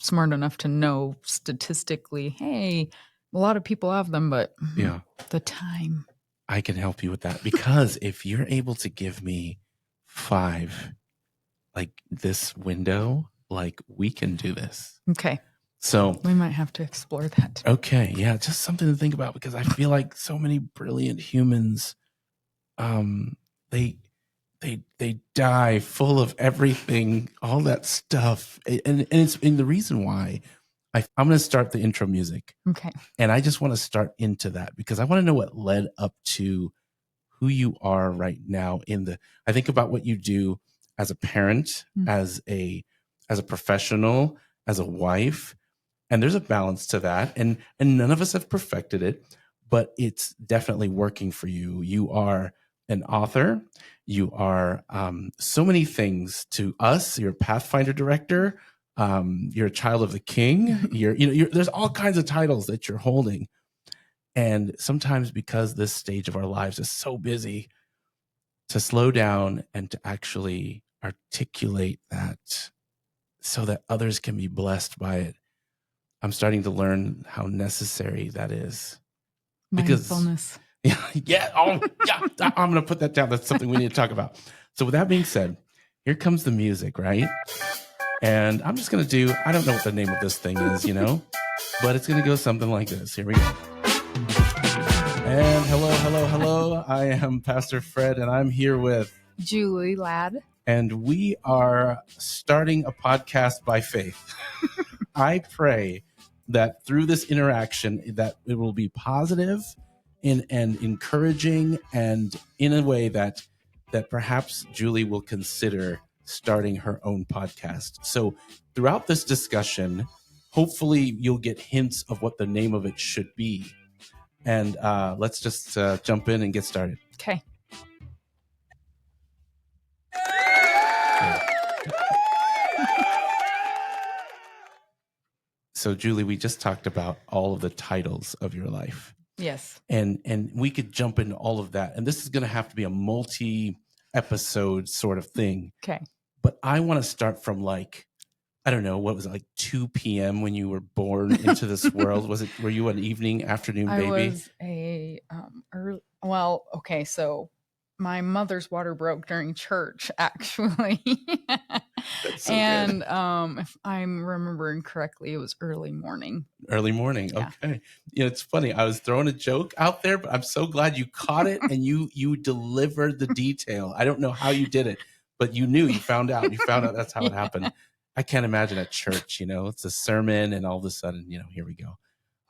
smart enough to know statistically, hey, a lot of people have them, but Yeah. the time. I can help you with that, because if you're able to give me 5, like this window, like we can do this. Okay. So We might have to explore that. okay, yeah, just something to think about, because I feel like so many brilliant humans, they die full of everything, all that stuff, and the reason why I'm going to start the intro music, Okay. and I just want to start into that because I want to know what led up to who you are right now. I think about what you do as a parent, as a professional, as a wife, and there's a balance to that, and none of us have perfected it, but it's definitely working for you. You are an author. You are so many things to us. You're a Pathfinder director. You're a child of the king. There's all kinds of titles that you're holding. And sometimes, because this stage of our lives is so busy, to slow down and to actually articulate that so that others can be blessed by it, I'm starting to learn how necessary that is. Mindfulness. I'm going to put that down. That's something we need to talk about. So with that being said, here comes the music, right? And I'm just going to I don't know what the name of this thing is, but it's going to go something like this. Here we go. And hello. I am Pastor Fred, and I'm here with Julie Ladd. And we are starting a podcast by faith. I pray that through this interaction, that it will be positive and encouraging, and in a way that perhaps Julie will consider starting her own podcast. So throughout this discussion, hopefully you'll get hints of what the name of it should be. And let's just jump in and get started. Okay. So, Julie, we just talked about all of the titles of your life. Yes. And we could jump into all of that. And this is going to have to be a multi-episode sort of thing. Okay. But I want to start from I don't know, what was it, like 2 p.m. when you were born into this world? Were you an evening, afternoon baby? I was a early, okay, so my mother's water broke during church, actually. That's so and good. If I'm remembering correctly, it was early morning. Early morning. Yeah. Okay. It's funny. I was throwing a joke out there, but I'm so glad you caught it and you delivered the detail. I don't know how you did it, but you knew, you found out that's how it happened. I can't imagine at church, it's a sermon and all of a sudden, here we go.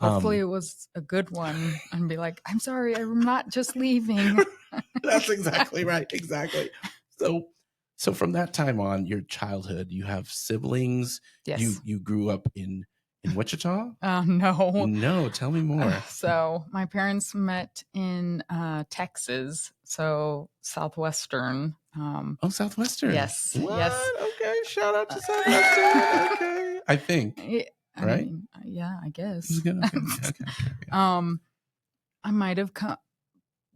Hopefully it was a good one, and be like, I'm sorry, I'm not just leaving. That's exactly right. Exactly. So from that time on, your childhood, you have siblings. Yes. You grew up in Wichita? No. Tell me more. So my parents met in Texas, so Southwestern. Southwestern. Yes. What? Yes. Okay. Shout out to Southwestern. Okay. I think. Right? mean, yeah, I guess. Okay. I might have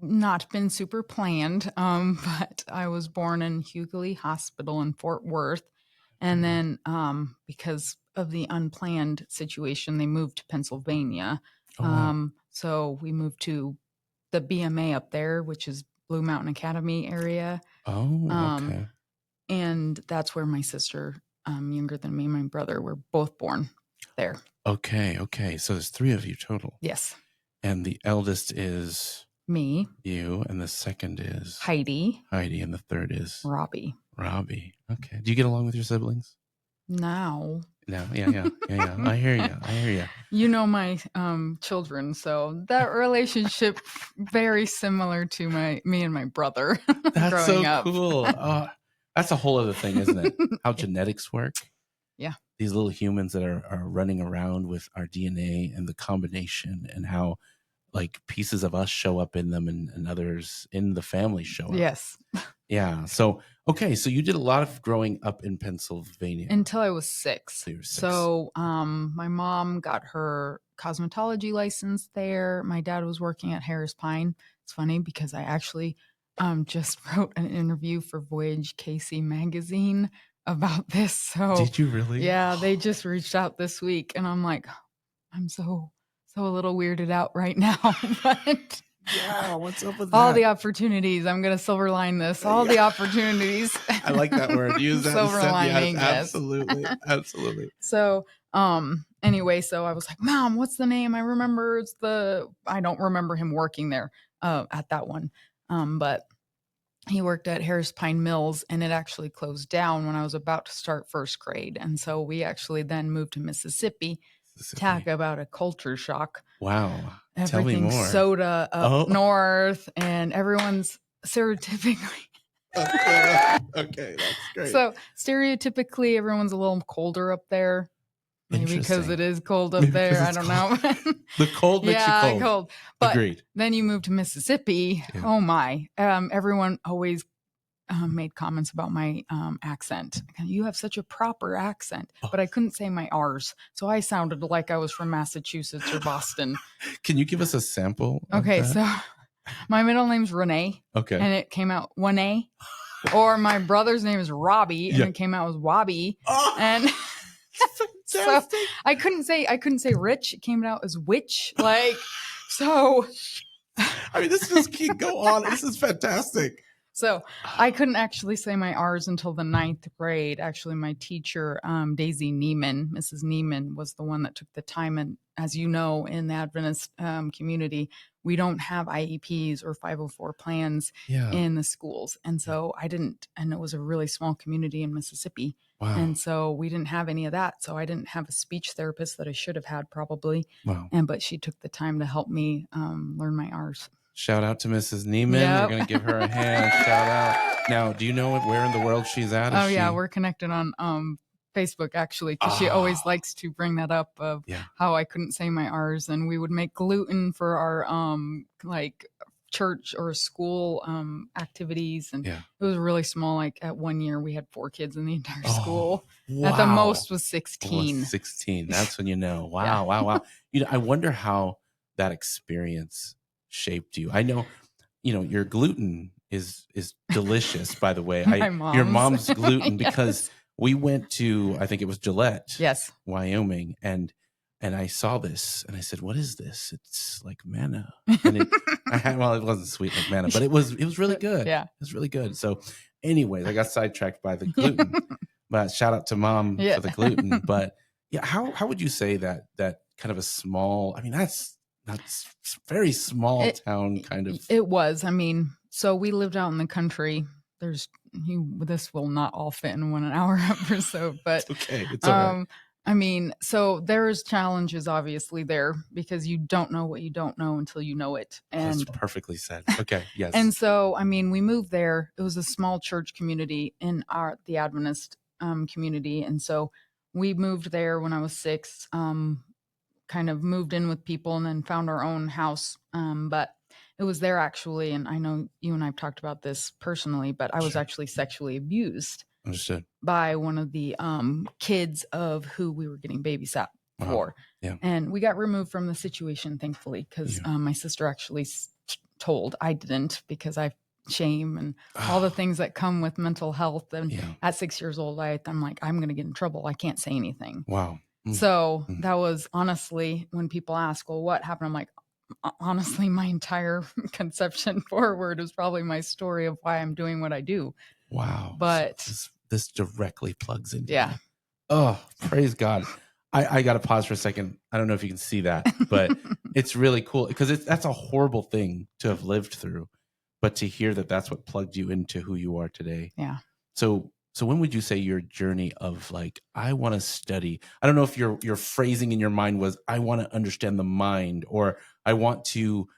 not been super planned, but I was born in Hughley Hospital in Fort Worth. And then because of the unplanned situation, they moved to Pennsylvania. Oh, wow. So we moved to the BMA up there, which is Blue Mountain Academy area. Oh, okay. And that's where my sister, younger than me, and my brother were both born there. Okay. So there's 3 of you total. Yes. And the eldest is me. You. And the second is Heidi. And the third is Robbie. Okay. Do you get along with your siblings? No. Yeah. I hear you. You know my children, so that relationship very similar to me and my brother. That's growing so up. Cool. That's a whole other thing, isn't it? How genetics work. Yeah. These little humans that are running around with our DNA and the combination, and how pieces of us show up in them, and others in the family show up. Yes. Yeah. So, okay. So you did a lot of growing up in Pennsylvania. Until I was 6. So you were 6. So my mom got her cosmetology license there. My dad was working at Harris Pine. It's funny because I actually just wrote an interview for Voyage KC magazine about this. So Did you really? yeah, they just reached out this week, and I'm like, I'm so a little weirded out right now, but Yeah, what's up with all that? the opportunities. I'm gonna silver line this. All the opportunities. I like that word. Use that Silver instead. lining, Yes, yes. absolutely. Absolutely. So, anyway, so I was like, Mom, what's the name? I remember I don't remember him working there at that one. But he worked at Harris Pine Mills, and it actually closed down when I was about to start first grade. And so we actually then moved to Mississippi. Talk about a culture shock. Wow. Tell me Everything's more. soda up north, and everyone's stereotypically. Okay, that's great. So stereotypically, everyone's a little colder up there. Maybe because Interesting. it is cold up Maybe there. 'cause I it's don't cold. know. The cold makes yeah, you cold. But Agreed. then you move to Mississippi. Yeah. Oh my! Everyone always made comments about my accent. You have such a proper accent, but I couldn't say my R's, so I sounded like I was from Massachusetts or Boston. Can you give us a sample? Okay, of that? so my middle name's Renee. Okay. And it came out One-A. Or my brother's name is Robbie, and it came out as Wobby. Oh, And so I couldn't say rich. It came out as witch. Like, so. I mean, this just can go on. This is fantastic. So I couldn't actually say my R's until the 9th grade. Actually, my teacher, Daisy Neiman, Mrs. Neiman, was the one that took the time. And as you know, in the Adventist community, we don't have IEPs or 504 plans in the schools. And so I didn't, and it was a really small community in Mississippi. Wow. And so we didn't have any of that. So I didn't have a speech therapist that I should have had probably. Wow. But she took the time to help me learn my R's. Shout out to Mrs. Neiman. Yep. We're going to give her a hand. Shout out. Now, do you know where in the world she's at? Yeah, we're connected on Facebook actually, because she always likes to bring that up of how I couldn't say my R's, and we would make gluten for our like church or school activities, and it was really small. Like at 1 year, we had 4 kids in the entire school. Wow. At the most was 16. 16. That's when you know. Wow, wow. You know, I wonder how that experience shaped you. I know, your gluten is delicious, by the way. Your mom's gluten, because we went to, I think it was Gillette, Wyoming, and I saw this and I said, "What is this?" It's like manna. And it wasn't sweet like manna, but it was really good. Yeah, it was really good. So, anyways, I got sidetracked by the gluten, but shout out to Mom for the gluten. But yeah, how would you say that kind of a small? I mean, that's very small town kind of. It was. I mean, so we lived out in the country. This will not all fit in 1 hour episode, but okay, it's all right. I mean, so there's challenges obviously there, because you don't know what you don't know until you know it. And that's perfectly said. Okay, yes. And so, I mean, we moved there. It was a small church community in the Adventist community, and so we moved there when I was 6. Kind of moved in with people and then found our own house. But it was there actually, and I know you and I've talked about this personally, but I was actually sexually abused. Understood. By one of the kids of who we were getting babysat for. Yeah. And we got removed from the situation, thankfully, because my sister actually told. I didn't, because I shame and all the things that come with mental health. And at 6 years old, I'm like, I'm going to get in trouble. I can't say anything. Wow. So that was honestly, when people ask, well, what happened? I'm like, honestly, my entire conception forward is probably my story of why I'm doing what I do. Wow. But so this directly plugs into that. Oh, praise God. I got to pause for a second. I don't know if you can see that, but it's really cool because that's a horrible thing to have lived through, but to hear that that's what plugged you into who you are today. Yeah. So when would you say your journey of like, I want to study? I don't know if your phrasing in your mind was, I want to understand the mind, or I want to,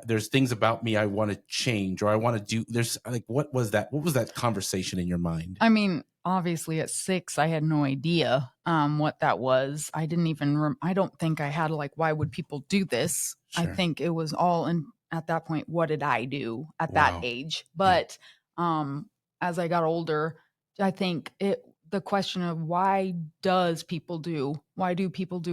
there's things about me I want to change, or I want to do, there's like, what was that conversation in your mind? I mean, obviously at 6, I had no idea what that was. I didn't even, I don't think I had like, why would people do this? Sure. I think it was all in, at that point, what did I do at that age? But as I got older, I think the question of why do people do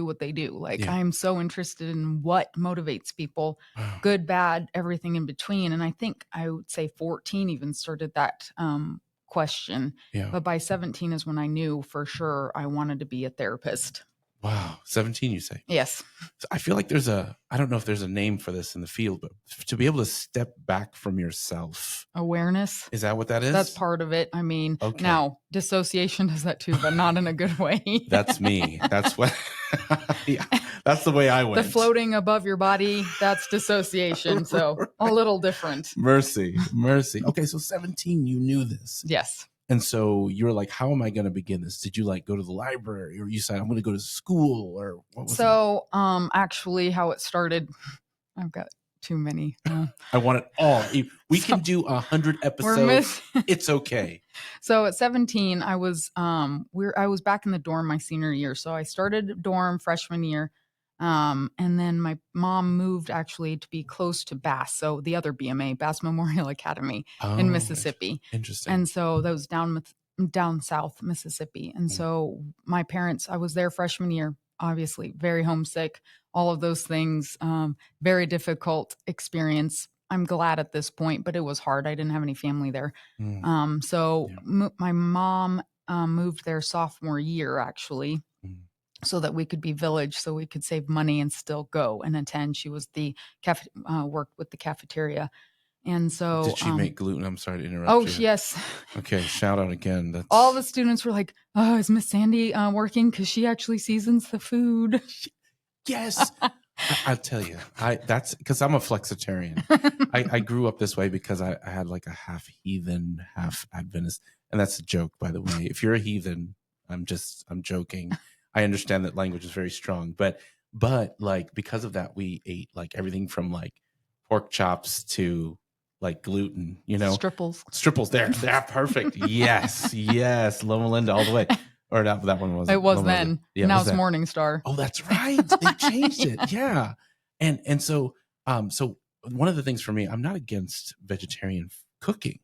what they do? Like, I'm so interested in what motivates people, good, bad, everything in between. And I think I would say 14 even started that question. Yeah. But by 17 is when I knew for sure I wanted to be a therapist. Wow. 17, you say? Yes. So I feel like I don't know if there's a name for this in the field, but to be able to step back from yourself. Awareness. Is that what that is? That's part of it. I mean, Okay. now dissociation does that too, but not in a good way. That's me. That's what, yeah, that's the way I went. The floating above your body, that's dissociation. So a little different. Mercy. Okay. So 17, you knew this. Yes. And so you're like, how am I going to begin this? Did you like go to the library, or you said, I'm going to go to school, or what was it? Actually how it started, I've got too many. I want it all. We can do 100 episodes. It's okay. So at 17, I was back in the dorm my senior year. So I started dorm freshman year. And then my mom moved actually to be close to Bass. So the other BMA, Bass Memorial Academy in Mississippi. Interesting. And so that was down south Mississippi. And so my parents, I was there freshman year, obviously very homesick, all of those things, very difficult experience. I'm glad at this point, but it was hard. I didn't have any family there. My mom moved there sophomore year, actually, so that we could be village, so we could save money and still go and attend. She was worked with the cafeteria. And so did she make gluten? I'm sorry to interrupt you. Yes. Okay. Shout out again. All the students were like, oh, is Miss Sandy working? Because she actually seasons the food. Yes. I'll tell you, that's because I'm a flexitarian. I grew up this way because I had like a half heathen, half Adventist. And that's a joke, by the way. If you're a heathen, I'm joking. I understand that language is very strong, but like, because of that, we ate like everything from like pork chops to like gluten, Stripples. They're perfect. Yes. Loma Linda all the way. Or that one wasn't. It was Loma then. Yeah, now it's Morning Star. Oh, that's right. They changed it. Yeah. And so one of the things for me, I'm not against vegetarian cooking,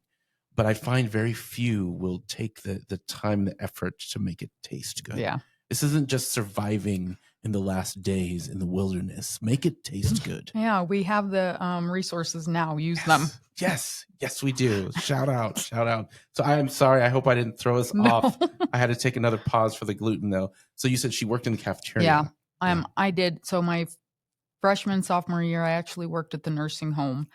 but I find very few will take the time, the effort to make it taste good. Yeah. This isn't just surviving in the last days in the wilderness. Make it taste good. Yeah, we have the resources now. Use them. Yes, we do. Shout out. So I am sorry. I hope I didn't throw us off. I had to take another pause for the gluten, though. So you said she worked in the cafeteria. Yeah, I did. So my freshman, sophomore year, I actually worked at the nursing home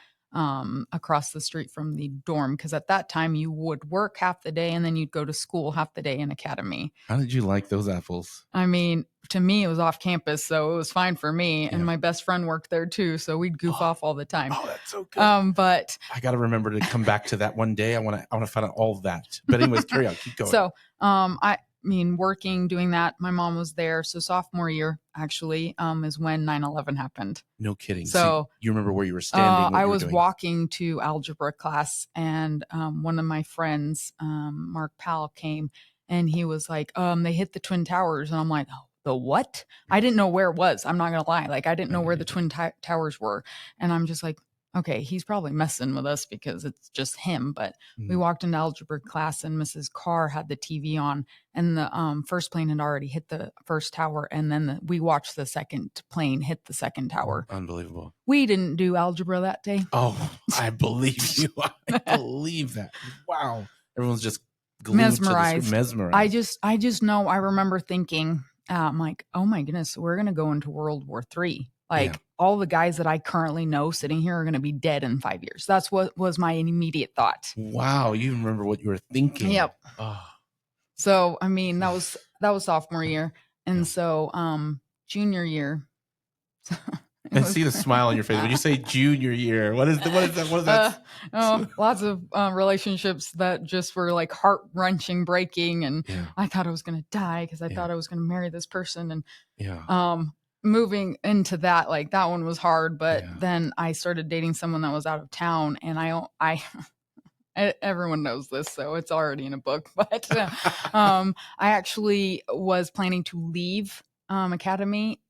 across the street from the dorm, because at that time you would work half the day and then you'd go to school half the day in academy. How did you like those apples? I mean, to me, it was off campus, so it was fine for me. Yeah. And my best friend worked there too, so we'd goof off all the time. Oh, that's so good. But I got to remember to come back to that one day. I want to find out all of that. But anyways, carry on. Keep going. So, doing that, my mom was there. So sophomore year, actually, is when 9/11 happened. No kidding. So you remember where you were standing? I was walking to algebra class, and one of my friends, Mark Powell, came, and he was like, they hit the Twin Towers. And I'm like, oh, the what? I didn't know where it was. I'm not going to lie. Like, I didn't know where the Twin Towers were. And I'm just like, okay, he's probably messing with us because it's just him. But we walked into algebra class, and Mrs. Carr had the TV on, and the first plane had already hit the first tower. And then we watched the second plane hit the second tower. Unbelievable. We didn't do algebra that day. Oh, I believe you. I believe that. Wow. Everyone's just mesmerized. Mesmerized. I just know, I remember thinking, I'm like, oh my goodness, we're going to go into World War III. Like, all the guys that I currently know sitting here are going to be dead in 5 years. That's what was my immediate thought. Wow. You remember what you were thinking. Yep. Oh. So, I mean, that was sophomore year. And so, junior year. I see the smile on your face when you say junior year. What is that? Lots of relationships that just were like heart wrenching, breaking, and I thought I was going to die because I thought I was going to marry this person, and moving into that, like, that one was hard. But then I started dating someone that was out of town, and I everyone knows this, so it's already in a book. But I actually was planning to leave academy,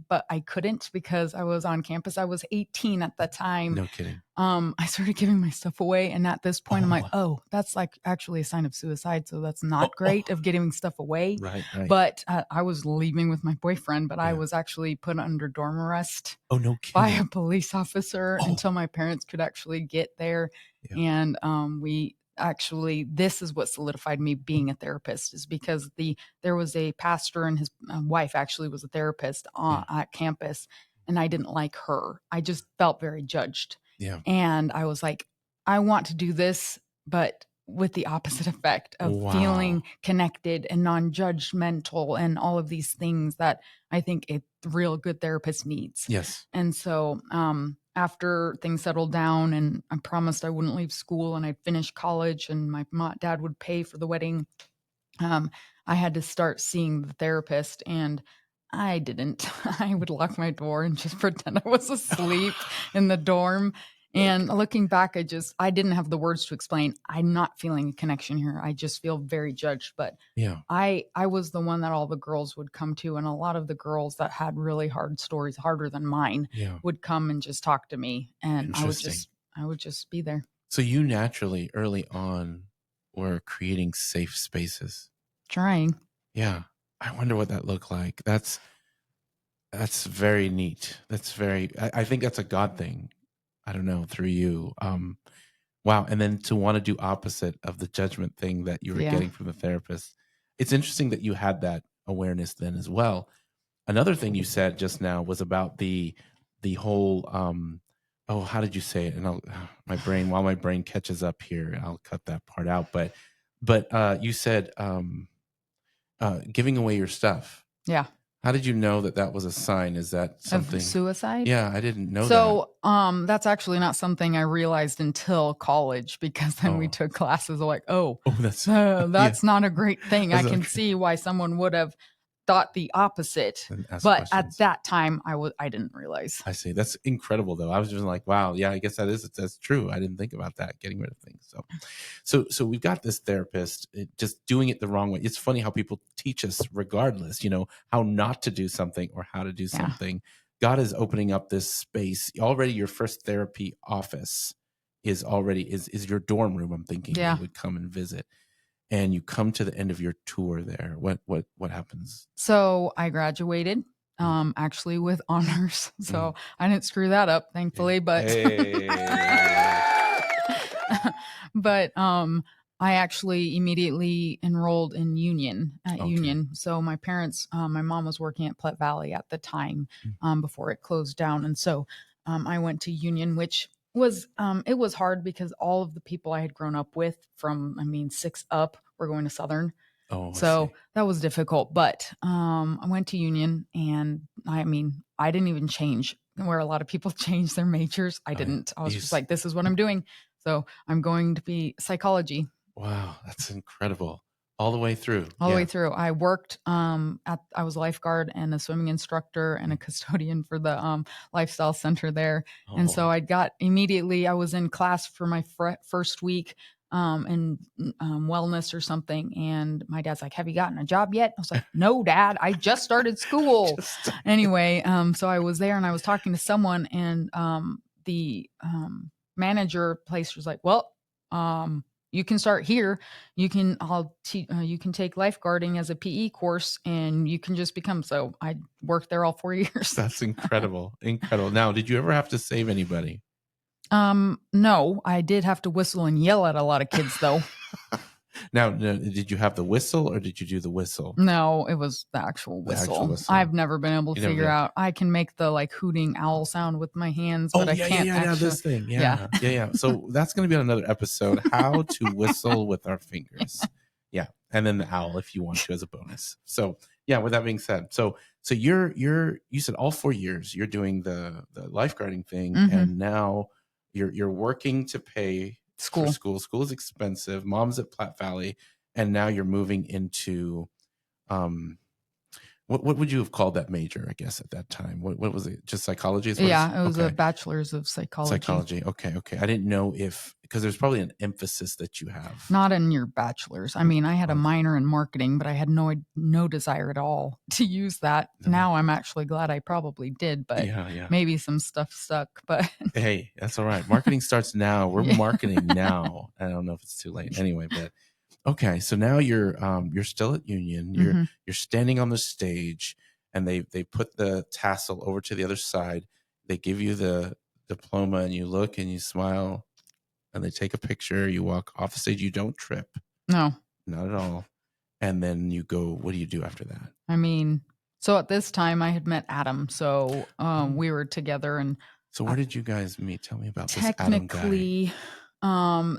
but I couldn't because I was on campus. I was 18 at the time. No kidding. I started giving my stuff away, and at this point I'm like, oh, that's like actually a sign of suicide, so that's not great of giving stuff away. Right. But I was leaving with my boyfriend, but I was actually put under dorm arrest. Oh, no kidding. By a police officer until my parents could actually get there. And actually this is what solidified me being a therapist, is because there was a pastor and his wife actually was a therapist at campus, and I didn't like her. I just felt very judged. Yeah. And I was like, I want to do this, but with the opposite effect of feeling connected and non-judgmental and all of these things that I think a real good therapist needs. Yes. And so after things settled down and I promised I wouldn't leave school and I'd finish college and my dad would pay for the wedding, I had to start seeing the therapist, and I didn't. I would lock my door and just pretend I was asleep in the dorm. And looking back, I didn't have the words to explain. I'm not feeling a connection here. I just feel very judged. But Yeah. I was the one that all the girls would come to. And a lot of the girls that had really hard stories, harder than mine, would come and just talk to me. And I would just be there. So you naturally early on were creating safe spaces. Trying. Yeah. I wonder what that looked like. That's very neat. I think that's a God thing. I don't know, through you. Wow. And then to want to do opposite of the judgment thing that you were getting from the therapist. It's interesting that you had that awareness then as well. Another thing you said just now was about the whole, how did you say it? And while my brain catches up here, I'll cut that part out. But you said, giving away your stuff. Yeah. How did you know that was a sign? Is that something of suicide? Yeah, I didn't know that. So that's actually not something I realized until college, because then we took classes like, that's not a great thing. I can see why someone would have thought the opposite, but at that time I didn't realize. I see. That's incredible though. I was just like, wow, yeah, I guess that's true. I didn't think about that, getting rid of things. So we've got this therapist just doing it the wrong way. It's funny how people teach us regardless, how not to do something or how to do something. God is opening up this space. Already your first therapy office is your dorm room. I'm thinking they would come and visit. And you come to the end of your tour there. What happens? So I graduated, actually with honors. So I didn't screw that up, thankfully. But but I actually immediately enrolled in Union Union. So my parents, my mom was working at Platte Valley at the time before it closed down, and so I went to Union, which was it was hard because all of the people I had grown up with from 6 up were going to Southern. So that was difficult, but I went to Union, and I didn't even change where a lot of people change their majors. I didn't. I was just like, this is what I'm doing. So I'm going to be psychology. Wow, that's incredible. All the way through. All the way through. I worked I was a lifeguard and a swimming instructor and a custodian for the lifestyle center there. And so I was in class for my first week in wellness or something. And my dad's like, have you gotten a job yet? I was like, no, Dad, I just started school. Anyway, so I was there and I was talking to someone, and the manager place was like, well, you can start here. You can take lifeguarding as a PE course, and you can just become. So I worked there all 4 years. That's incredible. Incredible. Now, did you ever have to save anybody? No, I did have to whistle and yell at a lot of kids though. Now, did you have the whistle or did you do the whistle? No, it was the actual whistle. I've never been able to figure out. I can make the hooting owl sound with my hands, but I can't actually. This thing. Yeah. So that's going to be on another episode, how to whistle with our fingers. Yeah. And then the owl if you want to as a bonus. So yeah, with that being said, so you said all 4 years you're doing the lifeguarding thing, and now you're working to pay school. School is expensive. Mom's at Platte Valley, and now you're moving into what would you have called that major? I guess at that time, what was it? Just psychology? Yeah, it was a bachelor's of psychology. Psychology. Okay. I didn't know because there's probably an emphasis that you have. Not in your bachelor's. I had a minor in marketing, but I had no desire at all to use that. No. Now I'm actually glad I probably did, but maybe some stuff stuck. But hey, that's all right. Marketing starts now. We're marketing now. I don't know if it's too late anyway, but okay. So now you're still at Union. You're standing on the stage, and they put the tassel over to the other side. They give you the diploma, and you look and you smile. and they take a picture. You walk off the stage. You don't trip, No, not at all. And then you go. What do you do after that? I mean, so at this time I had met Adam, so we were together, and So where did you guys meet? Tell me about this Adam guy. technically,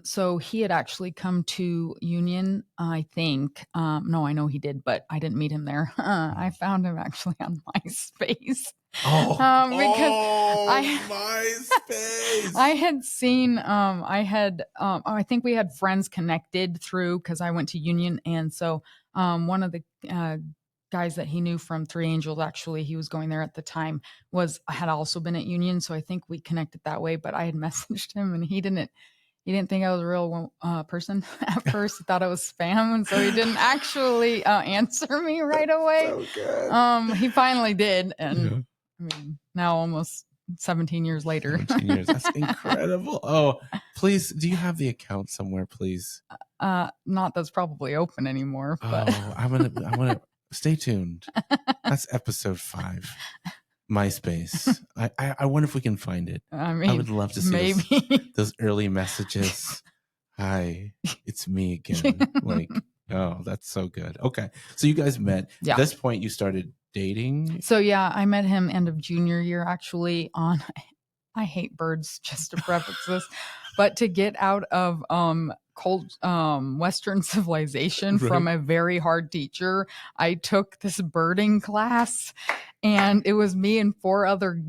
so he had actually come to Union, I think. No, I know he did, but I didn't meet him there. I found him actually on MySpace. Because MySpace. I had seen, I think we had friends connected through, because I went to Union, and so one of the guys that he knew from Three Angels, actually, he was going there at the time, had also been at Union, so I think we connected that way. But I had messaged him, and he didn't think I was a real person at first. He thought it was spam, and so he didn't actually answer me right away. So good. He finally did, and Yeah. I mean, now almost 17 years later. 17 years. That's incredible. Oh, please, do you have the account somewhere, please? Not that's probably open anymore. But Oh, I'm gonna stay tuned. That's episode 5. MySpace. I wonder if we can find it. I mean, I would love to see maybe. those early messages. Hi, it's me again. Like, oh, that's so good. Okay. So you guys met. Yeah. At this point, you started dating. So yeah, I met him end of junior year, actually. I hate birds, just to preface this, but to get out of cold Western civilization Right. from a very hard teacher, I took this birding class, and it was me and 4 other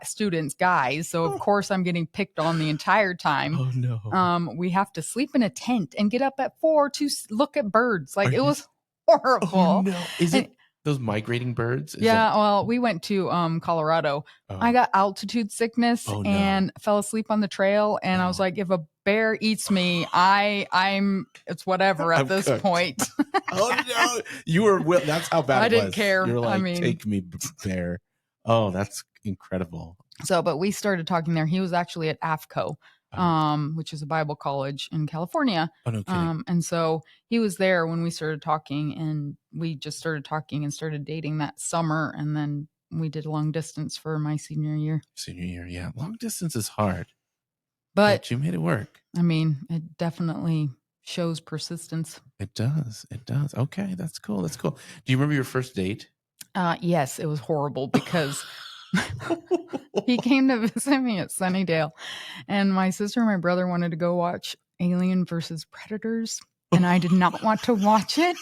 students, guys. So of course I'm getting picked on the entire time. Oh no. We have to sleep in a tent and get up at 4 to look at birds. Like, Are it you- was horrible. Oh no. Is And- it those migrating birds? Is Yeah, that- well, we went to Colorado. oh. I got altitude sickness Oh, no. and fell asleep on the trail, and I was No. like, if a bear eats me, it's whatever at I'm this cooked. point. Oh no. You were that's how bad I it didn't was. care. You were I like, mean- take me, bear. Oh, that's incredible. So, but we started talking there. He was actually at AFCO, which is a Bible college in California. Oh, no kidding. And so he was there when we started talking, and we just started talking and started dating that summer. And then we did long distance for my senior year. Senior year. Yeah. Long distance is hard. But you made it work. I mean, it definitely shows persistence. It does. It does. Okay. That's cool. That's cool. Do you remember your first date? Yes, it was horrible because he came to visit me at Sunnydale, and my sister and my brother wanted to go watch Alien versus Predators, and I did not want to watch it.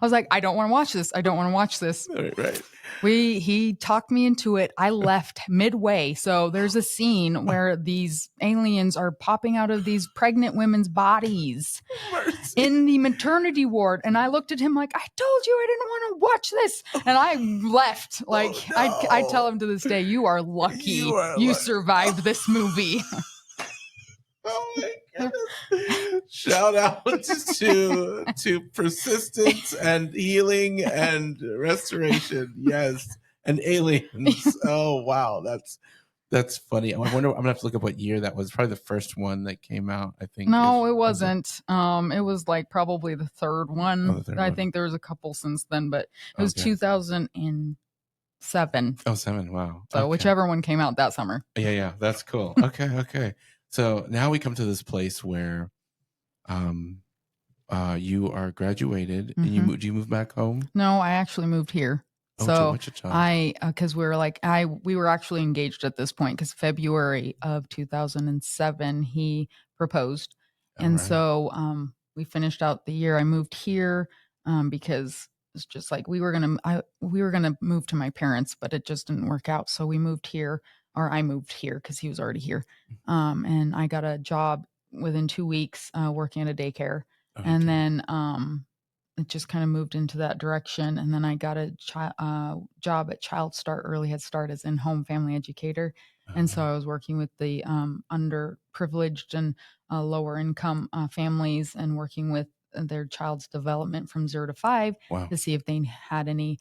I was like, I don't want to watch this. I don't want to watch this. Right. He talked me into it. I left midway. So there's a scene where these aliens are popping out of these pregnant women's bodies Mercy. in the maternity ward. And I looked at him like, I told you I didn't want to watch this. And I left. Like, Oh, no. I tell him to this day, you are lucky You are you lucky. survived this movie. Oh my goodness. Shout out to persistence and healing and restoration. Yes. And aliens. Oh wow. That's funny. I wonder, I'm gonna have to look up what year that was. Probably the first one that came out, I think. No, it wasn't. It was like probably the third one. Oh, the third I one. think there was a couple since then, but it was Okay. 2007. Oh, 7. Wow. So Okay. whichever one came out that summer. Yeah, that's cool. Okay. So now we come to this place where you are graduated and Mhm. do you move back home? No, I actually moved here. To So Wichita. because we were actually engaged at this point, because February of 2007 he proposed, and Alright. so we finished out the year. I moved here because it's just like we were gonna move to my parents, but it just didn't work out. So we moved here, or I moved here because he was already here, and I got a job within 2 weeks working at a daycare, Okay. and then it just kind of moved into that direction. And then I got a job at Child Start Early Head Start as in-home family educator. And so I was working with the underprivileged and lower income families, and working with their child's development from 0 to 5 Wow. to see if they had any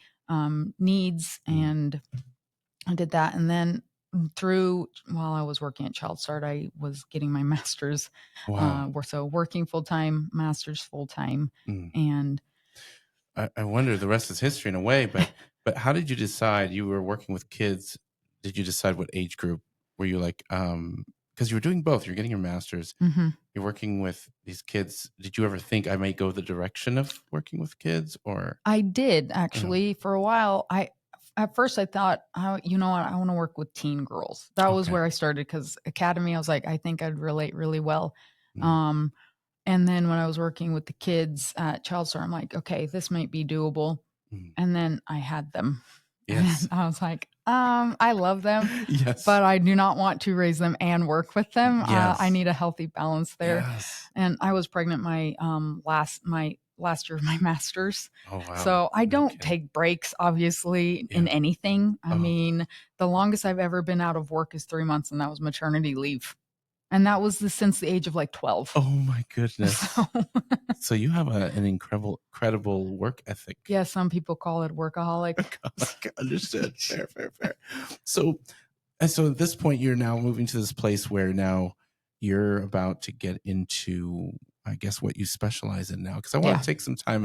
needs. And I did that. And then while I was working at Child Start, I was getting my master's. Wow. So working full-time, master's full-time. Mm. And I wonder, the rest is history in a way, but how did you decide? You were working with kids. Did you decide what age group? Were you like, because you were doing both. You're getting your master's. Hmm. You're working with these kids. Did you ever think I might go the direction of working with kids, or? I did Oh, actually for a while. At first I thought, oh, you know what, I want to work with teen girls. That was okay. where I started because academy, I was like, I think I'd relate really well. Mm, Um, and then when I was working with the kids at Child Store, I'm like, okay, this might be doable. mm. And then I had them, and Yes. I was like, I love them, Yes. but I do not want to raise them and work with them. I Yes. need a healthy balance there. Yes. And I was pregnant my last year of my master's. Oh wow. So I No don't kidding. take breaks, obviously, Yeah. in anything. I Oh. mean, the longest I've ever been out of work is 3 months, and that was maternity leave. And that was since the age of like 12. Oh my goodness. So, So you have an incredible work ethic. yeah, some people call it workaholic. Understood. Fair, fair, fair. So, and so at this point, you're now moving to this place where now you're about to get into, I guess, what you specialize in now. Because I want Yeah. to take some time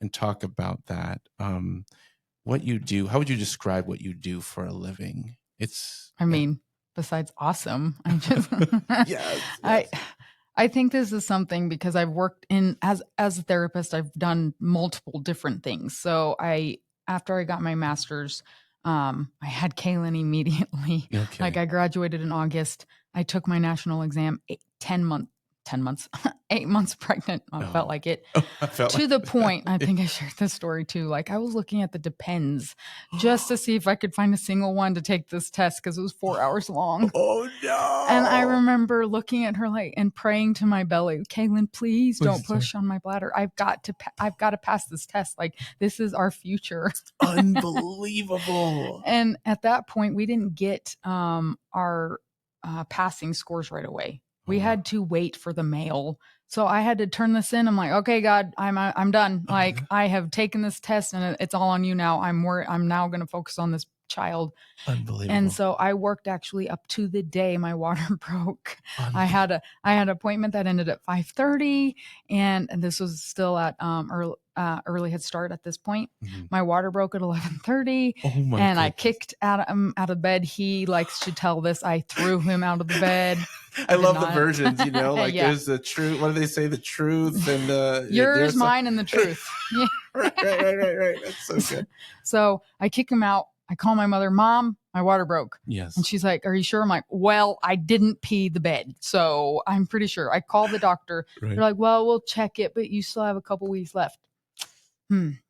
and talk about that. What you do. How would you describe what you do for a living? It's. I mean, besides awesome, I just Yes. I I think this is something because I've worked in as a therapist, I've done multiple different things. So after I got my master's, I had Kaylin immediately. Okay. Like I graduated in August. I took my national exam 10 months, 8 months pregnant. I felt Oh. like it. Oh, I felt To like the point, I think I shared this story too. Like I was looking at the Depends just to see if I could find a single one to take this test because it was 4 hours long. Oh no. And I remember looking at her like and praying to my belly, Kaylin, please don't Please don't. push on my bladder. I've got to pass this test. Like this is our future. Unbelievable. And at that point, we didn't get our passing scores right away. We Oh. had to wait for the mail. So I had to turn this in. I'm like, okay, God, I'm done. Like I have taken this test and it's all on you now. I'm now going to focus on this child. Unbelievable. And so I worked actually up to the day my water broke. I had an appointment that ended at 5:30, and this was still at early head start at this point. Mhm. My water broke at 11:30, Oh my and I goodness. kicked out of bed. He likes to tell this. I threw him out of the bed. I love not. the versions, like Yeah. there's the truth. What do they say? The truth and Yours, mine, and the truth. Yeah. right. That's so good. So I kick him out. I call my mother, Mom, my water broke. Yes. And she's like, Are you sure? I'm like, Well, I didn't pee the bed. So I'm pretty sure. I called the doctor. Right. They're like, Well, we'll check it, but you still have a couple weeks left.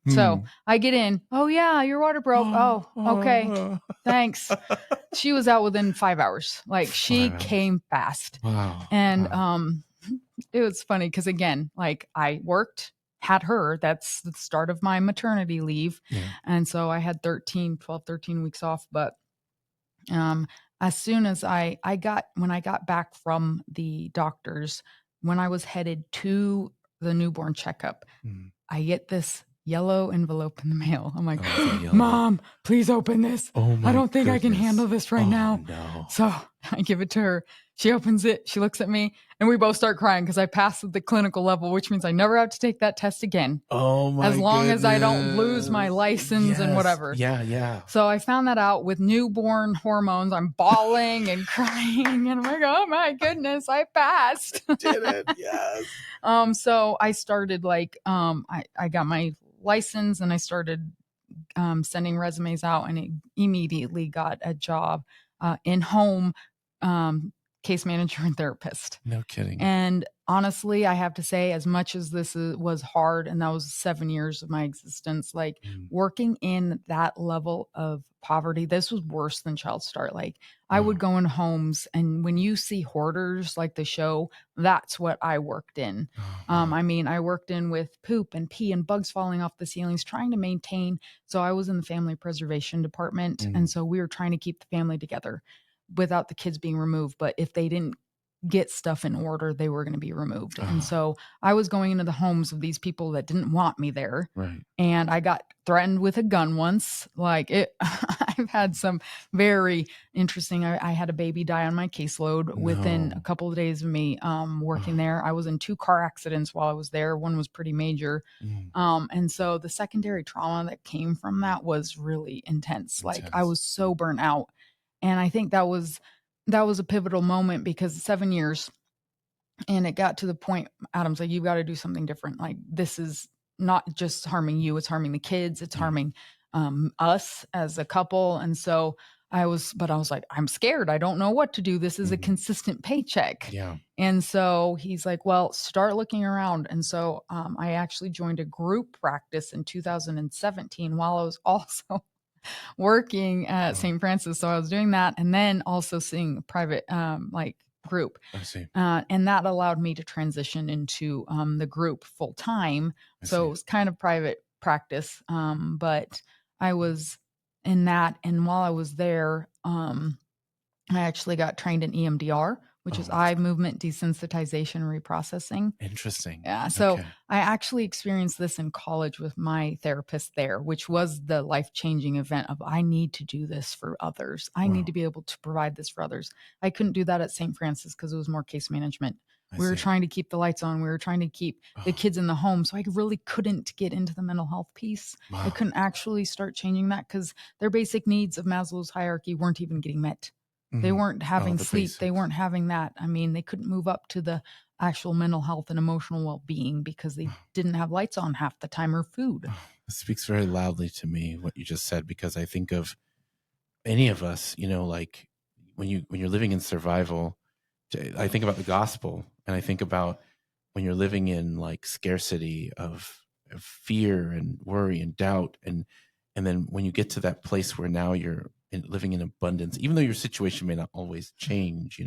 So I get in. Oh, yeah, your water broke. Oh, okay. Thanks. She was out within 5 hours. Like she 5 hours. came fast. Wow. And Wow. it was funny because again, like I worked, had her. That's the start of my maternity leave. Yeah. And so I had 13 weeks off. But as soon as when I got back from the doctors, when I was headed to the newborn checkup, I get this yellow envelope in the mail. I'm like, Mom, please open this. Oh my I don't think I can goodness. handle this right now. No. So I give it to her. She opens it. She looks at me and we both start crying because I passed the clinical level, which means I never have to take that test again. Oh my As long as I don't lose my license and whatever. Yeah. So I found that out with newborn hormones. I'm bawling and crying and I'm like, oh my goodness, I passed. Did it. Yes. So I started I got my license and I started sending resumes out and it immediately got a job in home case manager and therapist. No kidding. And honestly, I have to say, as much as this was hard, and that was 7 years of my existence, like working in that level of poverty, this was worse than Child Start. Like I would go in homes, and when you see hoarders like the show, that's what I worked in. I mean, I worked in with poop and pee and bugs falling off the ceilings, trying to maintain. So I was in the family preservation department, and so we were trying to keep the family together without the kids being removed. But if they didn't get stuff in order, they were going to be removed. And so I was going into the homes of these people that didn't want me there. Right. And I got threatened with a gun once. Like I've had some very interesting, I had a baby die on my caseload within a couple of days of me working there. I was in 2 car accidents while I was there. One was pretty major. And so the secondary trauma that came from that was really intense. Like I was so burnt out. And I think that was that was a pivotal moment because 7 years, and it got to the point, Adam's like, you got to do something different. Like, this is not just harming you, it's harming the kids, it's Yeah. harming us as a couple. And so I was like, I'm scared. I don't know what to do. This is a Mhm. consistent paycheck. Yeah. And so he's like, well, start looking around. And so I actually joined a group practice in 2017 while I was also working at Oh, St. Francis. So I was doing that and then also seeing private like group. I see. And that allowed me to transition into the group full time. I So see. it was kind of private practice. But I was in that. And while I was there, I actually got trained in EMDR, which is Oh, eye movement desensitization reprocessing. interesting. Yeah. So Okay. I actually experienced this in college with my therapist there, which was the life-changing event of I need to do this for others. I Wow. need to be able to provide this for others. I couldn't do that at St. Francis because it was more case management. I We were see. trying to keep the lights on. We were trying to keep the Oh, kids in the home. So I really couldn't get into the mental health piece. I wow. couldn't actually start changing that because their basic needs of Maslow's hierarchy weren't even getting met. They Mhm. weren't having the sleep. They basics. weren't having that. I mean, they couldn't move up to the actual mental health and emotional well-being because they didn't have lights on half the time or food. It speaks very loudly to me what you just said, because I think of any of us, like when you're living in survival, I think about the gospel, and I think about when you're living in like scarcity of fear and worry and doubt, and then when you get to that place where now you're living in abundance, even though your situation may not always change,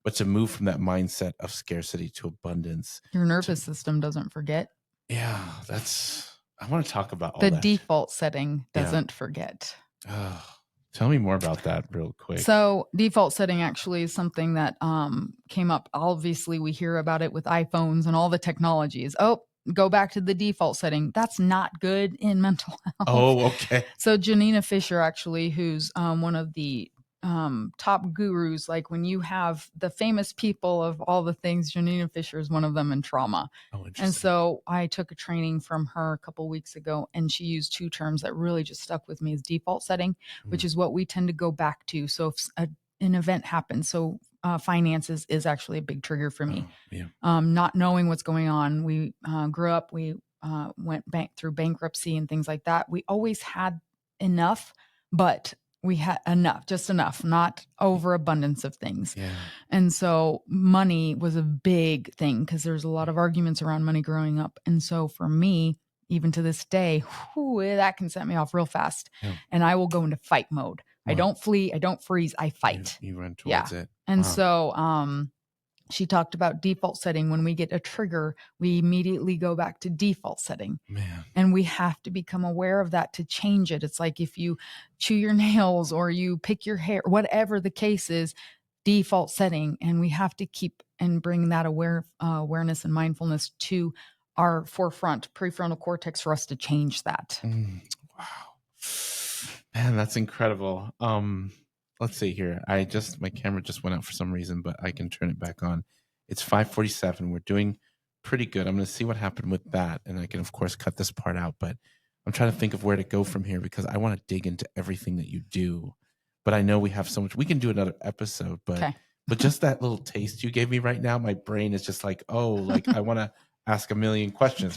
but to move from that mindset of scarcity to abundance. Your nervous system doesn't forget. Yeah, I want to talk about all The that. default setting Yeah. doesn't forget. Oh, tell me more about that real quick. So default setting actually is something that came up. Obviously, we hear about it with iPhones and all the technologies. Oh, go back to the default setting. That's not good in mental health. Oh, okay. So Janina Fisher, actually, who's one of the top gurus, like when you have the famous people of all the things, Janina Fisher is one of them in trauma. Oh, interesting. And so I took a training from her a couple weeks ago, and she used two terms that really just stuck with me: as default setting, which is what we tend to go back to. So if an event happens, so finances is actually a big trigger for me. Oh, yeah. Not knowing what's going on. We grew up, we went through bankruptcy and things like that. We always had enough, but we had enough, just enough, not overabundance of things. Yeah. And so money was a big thing because there's a lot of arguments around money growing up. And so for me, even to this day, that can set me off real fast. Yeah. And I will go into fight mode. I Wow. don't flee. I don't freeze. I fight. You run towards it. And Wow. so she talked about default setting. When we get a trigger, we immediately go back to default setting. Man. And we have to become aware of that to change it. It's like if you chew your nails or you pick your hair, whatever the case is, default setting. And we have to keep and bring that awareness and mindfulness to our forefront prefrontal cortex for us to change that. Wow. Man, that's incredible. Let's see here. My camera just went out for some reason, but I can turn it back on. It's 5:47. We're doing pretty good. I'm going to see what happened with that, and I can of course cut this part out, but I'm trying to think of where to go from here because I want to dig into everything that you do. But I know we have so much. We can do another episode, but Okay. but just that little taste you gave me right now, my brain is just like, oh, like I want to ask a million questions.